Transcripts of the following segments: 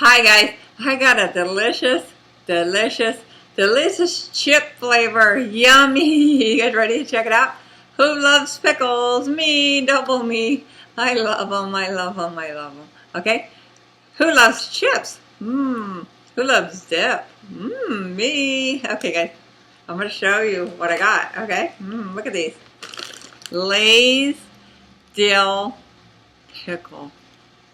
Hi guys, I got a delicious chip flavor. Yummy! You guys ready to check it out? Who loves pickles? Me, double me. I love them, I love them, I love them. Okay? Who loves chips? Who loves dip? Me. Okay guys, I'm going to show you what I got. Okay? Look at these. Lay's dill pickle.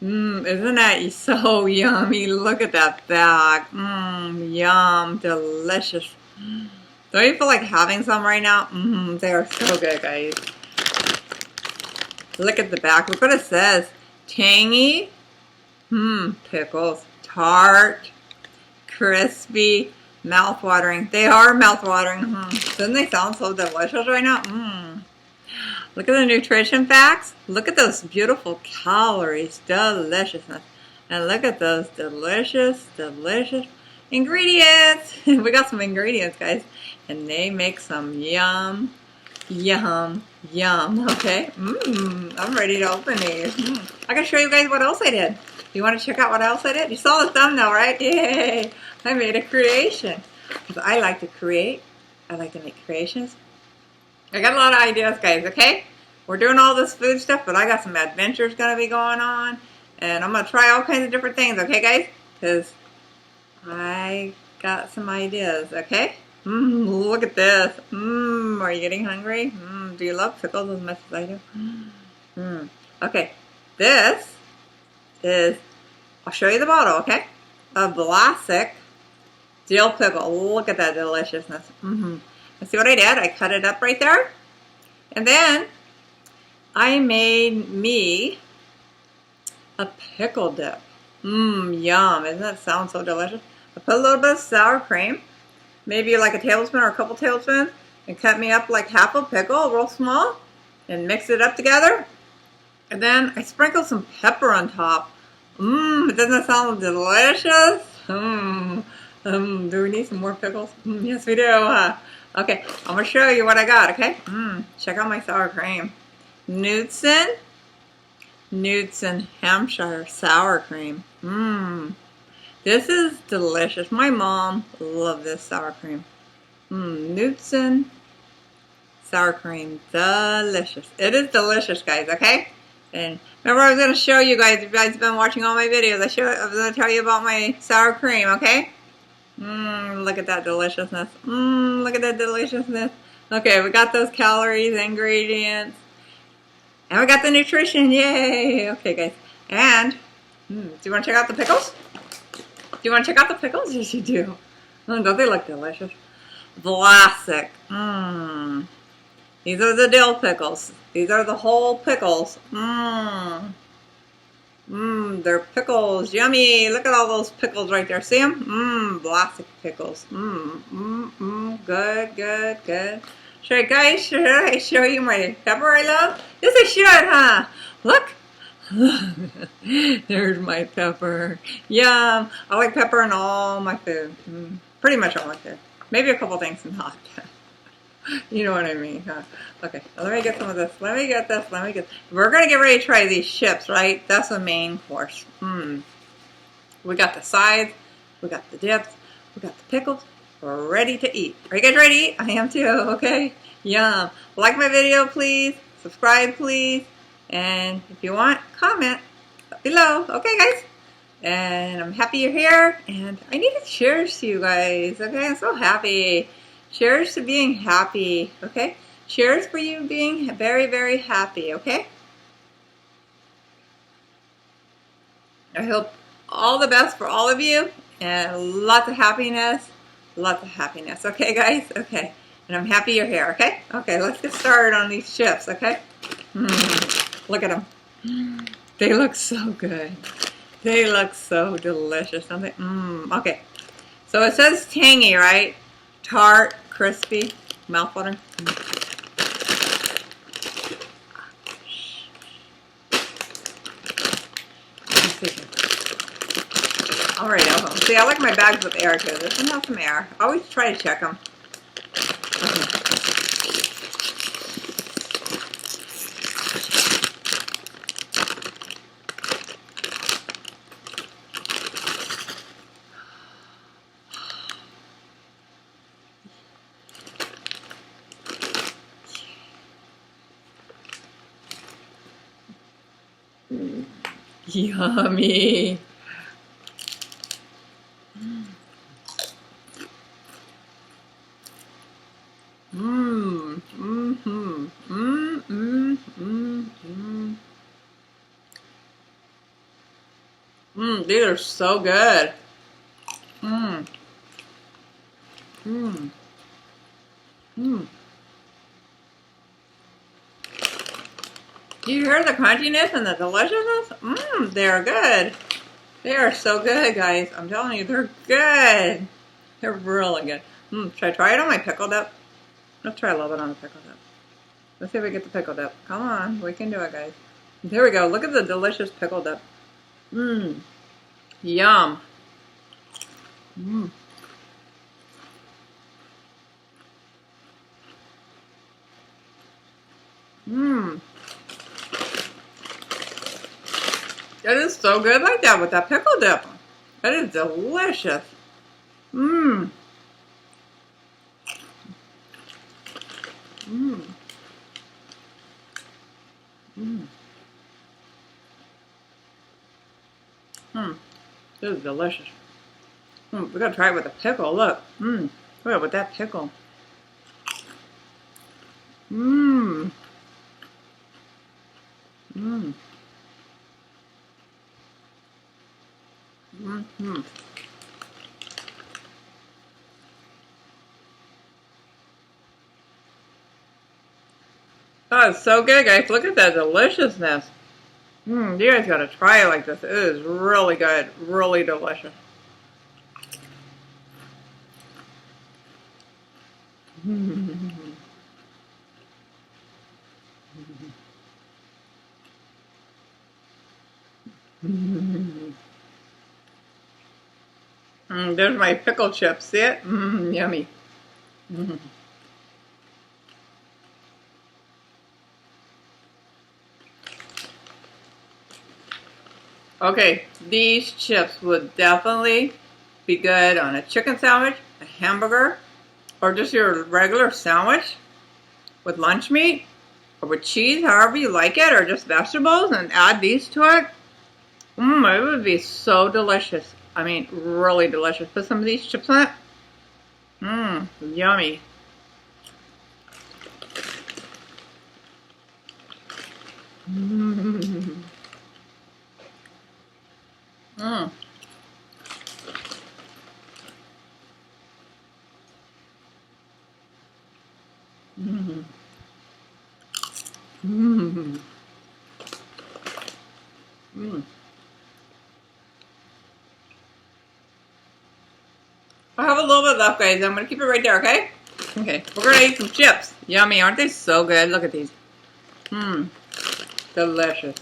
Isn't that so yummy? Look at that bag. Yum, delicious. Don't you feel like having some right now? They are so good, guys. Look at the back. Look what it says. Tangy, pickles, tart, crispy, mouth-watering. They are mouth-watering. Doesn't they sound so delicious right now? Look at the nutrition facts. Look at those beautiful calories, deliciousness. And look at those delicious ingredients. We got some ingredients, guys. And they make some yum. Okay? I'm ready to open these. I can show you guys what else I did. You want to check out what else I did? You saw the thumbnail, right? Yay! I made a creation. Because I like to create. I like to make creations. I got a lot of ideas, guys, okay? We're doing all this food stuff, but I got some adventures going to be going on. And I'm going to try all kinds of different things, okay, guys? Because I got some ideas, okay? Look at this. Are you getting hungry? Do you love pickles as much as I do? Okay, this is, I'll show you the bottle, okay? A classic dill pickle. Look at that deliciousness. And see what I did? I cut it up right there. And then I made me a pickle dip. Yum. Doesn't that sound so delicious? I put a little bit of sour cream, maybe like a tablespoon or a couple tablespoons, and cut me up like half a pickle, real small, and mix it up together. And then I sprinkled some pepper on top. Doesn't that sound delicious? Do we need some more pickles? Yes, we do. Okay, I'm going to show you what I got, okay? Check out my sour cream. Knudsen Hampshire sour cream. This is delicious. My mom loved this sour cream. Knudsen sour cream. Delicious. It is delicious, guys, okay? And remember, I was going to show you guys, if you guys have been watching all my videos, I was going to tell you about my sour cream, okay? Look at that deliciousness. Look at that deliciousness. Okay, we got those calories, ingredients. And we got the nutrition. Yay! Okay, guys. And, do you want to check out the pickles? Do you want to check out the pickles? Yes, you do. Don't they look delicious? Classic. These are the dill pickles. These are the whole pickles. They're pickles. Yummy. Look at all those pickles right there. See them? Classic pickles. Good. Should I show you my pepper I love? Yes, I should, huh? Look. There's my pepper. Yum. I like pepper in all my food. Pretty much all my food. Maybe a couple things not. You know what I mean, huh? Okay, let me get some of this. Let me get this. We're going to get ready to try these chips, right? That's the main course. We got the sides. We got the dips. We got the pickles. We're ready to eat. Are you guys ready to eat? I am too, okay? Yum. Like my video, please. Subscribe, please. And if you want, comment below. Okay, guys? And I'm happy you're here. And I need to cheers to you guys, okay? I'm so happy. Cheers to being happy, okay? Cheers for you being very, very happy, okay? I hope all the best for all of you and lots of happiness. Okay, guys? Okay. And I'm happy you're here, okay? Okay, let's get started on these chips, okay? Look at them. They look so good. They look so delicious, don't they? Okay. So it says tangy, right? Tart, crispy, mouth-watering. All right, I'll see, I like my bags with air too. This one has some air. I always try to check them. Yummy. Mmm. Mm-hmm. Mm, mm, mm, mm. Mmm, these are so good. Mmm. Mmm. Mmm. Do you hear the crunchiness and the deliciousness? Mmm, they're good. They are so good, guys. I'm telling you, they're good. They're really good. Should I try it on my pickle dip? Let's try a little bit on the pickle dip. Let's see if we get the pickle dip. Come on, we can do it, guys. There we go. Look at the delicious pickle dip. Mmm. Yum. Mmm. Mmm. It is so good like that with that pickle dip. That is delicious. Mmm. Mmm. Mmm. Mmm. This is delicious. We gotta try it with a pickle. Look. Look at with that pickle. Mmm. Mmm. Mmm. Oh, it's so good, guys. Look at that deliciousness. You guys gotta try it like this. It is really good. Really delicious. There's my pickle chips. See it? Yummy. Okay, these chips would definitely be good on a chicken sandwich, a hamburger, or just your regular sandwich with lunch meat, or with cheese, however you like it, or just vegetables, and add these to it. It would be so delicious. I mean, really delicious. Put some of these chips on it. Yummy. Mmm. Mmm. Mmm. Mmm. Mmm. I have a little bit left, guys. I'm going to keep it right there, okay? Okay, we're going to eat some chips. Yummy, aren't they so good? Look at these. Delicious.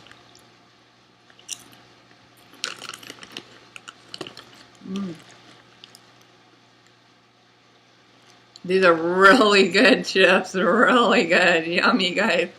These are really good chips. Really good. Yummy, guys.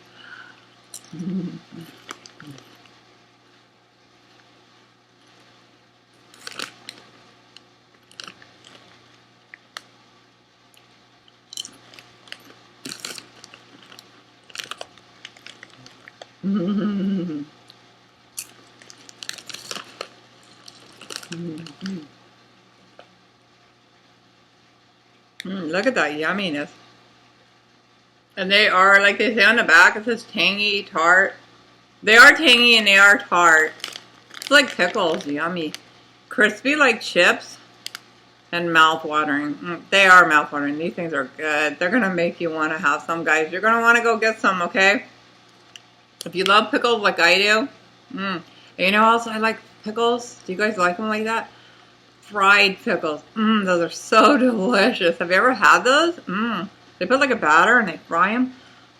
Look at that yumminess. And they are, like they say on the back, it says tangy, tart. They are tangy and they are tart. It's like pickles, yummy. Crispy like chips and mouth-watering. They are mouth-watering. These things are good. They're going to make you want to have some, guys. You're going to want to go get some, okay? If you love pickles like I do. And you know also I like pickles? Do you guys like them like that? Fried pickles. Those are so delicious. Have you ever had those? They put like a batter and they fry them.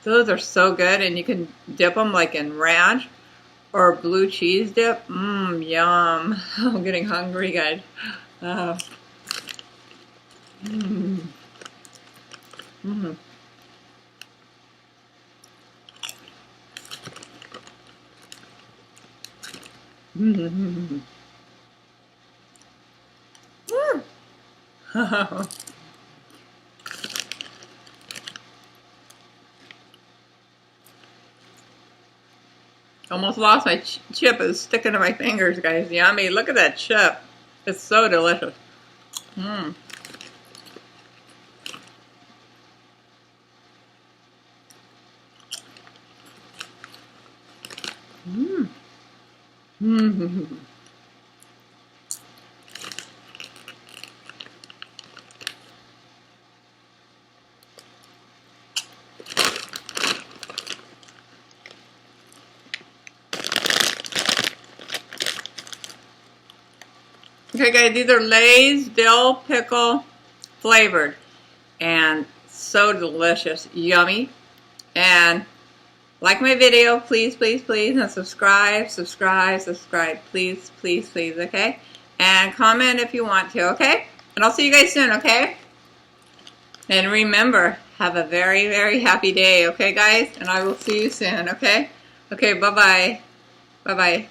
Those are so good, and you can dip them like in ranch or blue cheese dip. Yum. I'm getting hungry, guys. Oh. Almost lost my chip. It's sticking to my fingers, guys. Yummy. Look at that chip. It's so delicious. Mmm. Mmm. Mmm. Okay, guys, these are Lay's dill pickle flavored and so delicious, yummy. And like my video, please, please, please, and subscribe, subscribe, subscribe, please, please, please, okay? And comment if you want to, okay? And I'll see you guys soon, okay? And remember, have a very, very happy day, okay, guys? And I will see you soon, okay? Okay, bye-bye. Bye-bye.